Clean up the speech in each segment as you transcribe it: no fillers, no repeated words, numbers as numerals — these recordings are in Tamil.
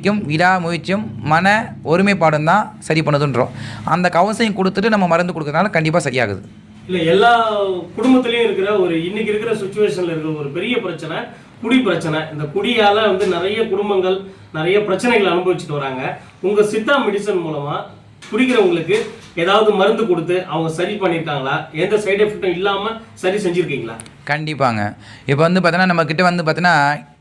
நம்பிக்கையும் விடாமுயற்சியும் மன ஒருமைப்பாடும் தான் சரி பண்ணுதுன்றோம். அந்த கவுன்சிலிங் கொடுத்துட்டு நம்ம மருந்து கொடுக்கறதுனால கண்டிப்பாக சரியாகுது. இல்லை, எல்லா குடும்பத்திலையும் இருக்கிற இன்னைக்கு இருக்கிற சுச்சுவேஷனில் இருக்கிற ஒரு பெரிய பிரச்சனை குடி பிரச்சனை. இந்த குடியால் நிறைய குடும்பங்கள் நிறைய பிரச்சனைகளை அனுபவிச்சுட்டு வராங்க. உங்கள் சித்தா மெடிசன் மூலமாக குடிக்கிறவங்களுக்கு ஏதாவது மருந்து கொடுத்து அவங்க சரி பண்ணியிருக்காங்களா? எந்த சைடு எஃபெக்டும் இல்லாமல் சரி செஞ்சுருக்கீங்களா? கண்டிப்பாங்க. இப்போ பார்த்தீங்கன்னா நம்மக்கிட்ட பார்த்தீங்கன்னா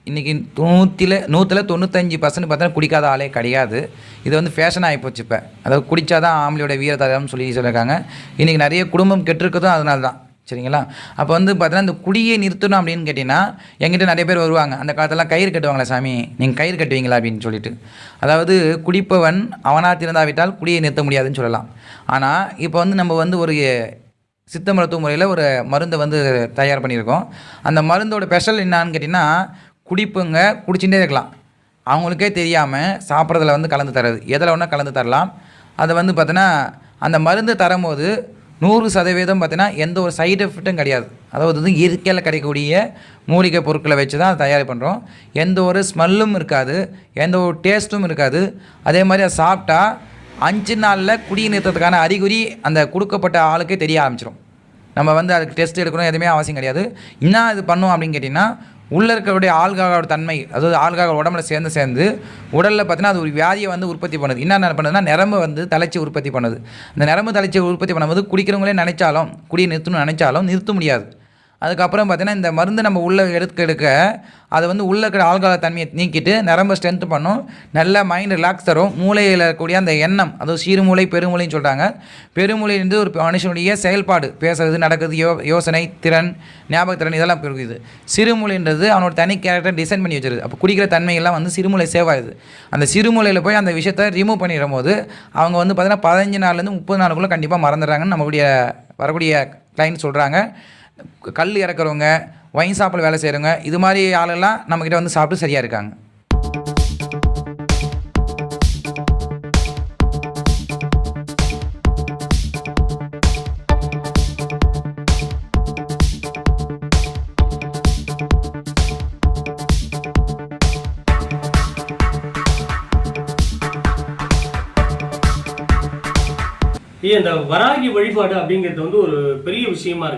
இன்றைக்கி 100% 95% பார்த்தீங்கன்னா குடிக்காத ஆளே கிடையாது. இது ஃபேஷன் ஆகிப்போச்சு இப்போ. அதாவது குடித்தா தான் ஆம்பளையோட வீரத்தரம்னு சொல்லியிருக்காங்க. இன்றைக்கி நிறைய குடும்பம் கெட்டிருக்கிறதும் அதனால தான். சரிங்களா? அப்போ பார்த்தீங்கன்னா இந்த குடியை நிறுத்தணும் அப்படின்னு கேட்டிங்கன்னா எங்கிட்ட நிறைய பேர் வருவாங்க. அந்த காலத்தெல்லாம் கயிறு கட்டுவாங்களா சாமி, நீங்கள் கயிறு கட்டுவீங்களா அப்படின்னு சொல்லிட்டு. அதாவது குடிப்பவன் அவனாக திறந்தாவிட்டால் குடியை நிறுத்த முடியாதுன்னு சொல்லலாம். ஆனால் இப்போ நம்ம ஒரு சித்த மருத்துவ முறையில் ஒரு மருந்தை தயார் பண்ணியிருக்கோம். அந்த மருந்தோட ஸ்பெஷல் என்னான்னு கேட்டிங்கன்னா, குடிப்புங்க குடிச்சுட்டே இருக்கலாம், அவங்களுக்கே தெரியாமல் சாப்பிட்றதுல கலந்து தரது, எதில் ஒன்றா கலந்து தரலாம். அதை பார்த்தீங்கன்னா அந்த மருந்து தரும்போது 100% பார்த்தீங்கன்னா எந்த ஒரு சைடு எஃபெக்ட்டும் கிடையாது. அதாவது இயற்கையில் கிடைக்கக்கூடிய மூலிகை பொருட்களை வச்சு தான் தயார் பண்ணுறோம். எந்த ஒரு ஸ்மெல்லும் இருக்காது, எந்த ஒரு டேஸ்ட்டும் இருக்காது. அதே மாதிரி அதை சாப்பிட்டா 5 நாளில் குடியை நிறுத்தத்துக்கான அறிகுறி அந்த கொடுக்கப்பட்ட ஆளுக்கே தெரிய ஆரம்பிச்சிடும். நம்ம அதுக்கு டெஸ்ட் எடுக்கணும் எதுவுமே அவசியம் கிடையாது. என்ன இது பண்ணும் அப்படின்னு கேட்டிங்கன்னா, உள்ளே இருக்கக்கூடிய ஆல்கஹாலோட தன்மை, அதாவது ஆல்கஹால் உடம்புல சேர்ந்து உடலில் பார்த்தீங்கன்னா அது ஒரு வியாதியை விற்பத்தி பண்ணுது. என்ன பண்ணுதுன்னா நரம்பு தலைச்சி உற்பத்தி பண்ணுது. அந்த நரம்பு தலைச்சி உற்பத்தி பண்ணும்போது குடிக்கிறவங்களே நினைச்சாலும் குடியை நிறுத்தணும்னு நினைச்சாலும் நிறுத்த முடியாது. அதுக்கப்புறம் பார்த்தீங்கன்னா இந்த மருந்து நம்ம உள்ளே எடுக்க அது உள்ளே இருக்கிற ஆல்கஹால் தன்மையை நீக்கிட்டு நரம்பை ஸ்ட்ரென்த் பண்ணும், நல்ல மைண்ட் ரிலாக்ஸ் தரும். மூளையில் இருக்கக்கூடிய அந்த எண்ணம், அதாவது சிறுமூளை பெருமூளைன்னு சொல்கிறாங்க. பெருமூளையிலிருந்து ஒரு மனுஷனுடைய செயல்பாடு, பேசுறது, நடக்குது, யோசனை திறன், ஞாபகத்திறன் இதெல்லாம் பெருகுது. சிறுமூளைன்றது அவனோட தனி கேரக்டர் டிசைன் பண்ணி வச்சிருது. அப்போ குடிக்கிற தன்மையெல்லாம் சிறுமூளை சேவ் ஆகுது. அந்த சிறுமூளையில் போய் அந்த விஷயத்தை ரிமூவ் பண்ணிடும் போது அவங்க பார்த்தீங்கன்னா 15 நாள்லேருந்து 30 நாளுக்குள்ளே கண்டிப்பாக மறந்துடுறாங்கன்னு நம்மளுடைய வரக்கூடிய கிளைண்ட் சொல்கிறாங்க. கல் இறக்குறவங்க, ஒயின் ஷாப்பில் வேலை செய்கிறவங்க, இது மாதிரி ஆளெல்லாம் நம்மக்கிட்ட சாப்பிட்டு சரியாக இருக்காங்க. இந்த வராகி வழிபாடு அப்படிங்கிறது ஒரு பெரிய விஷயமா இருக்கு.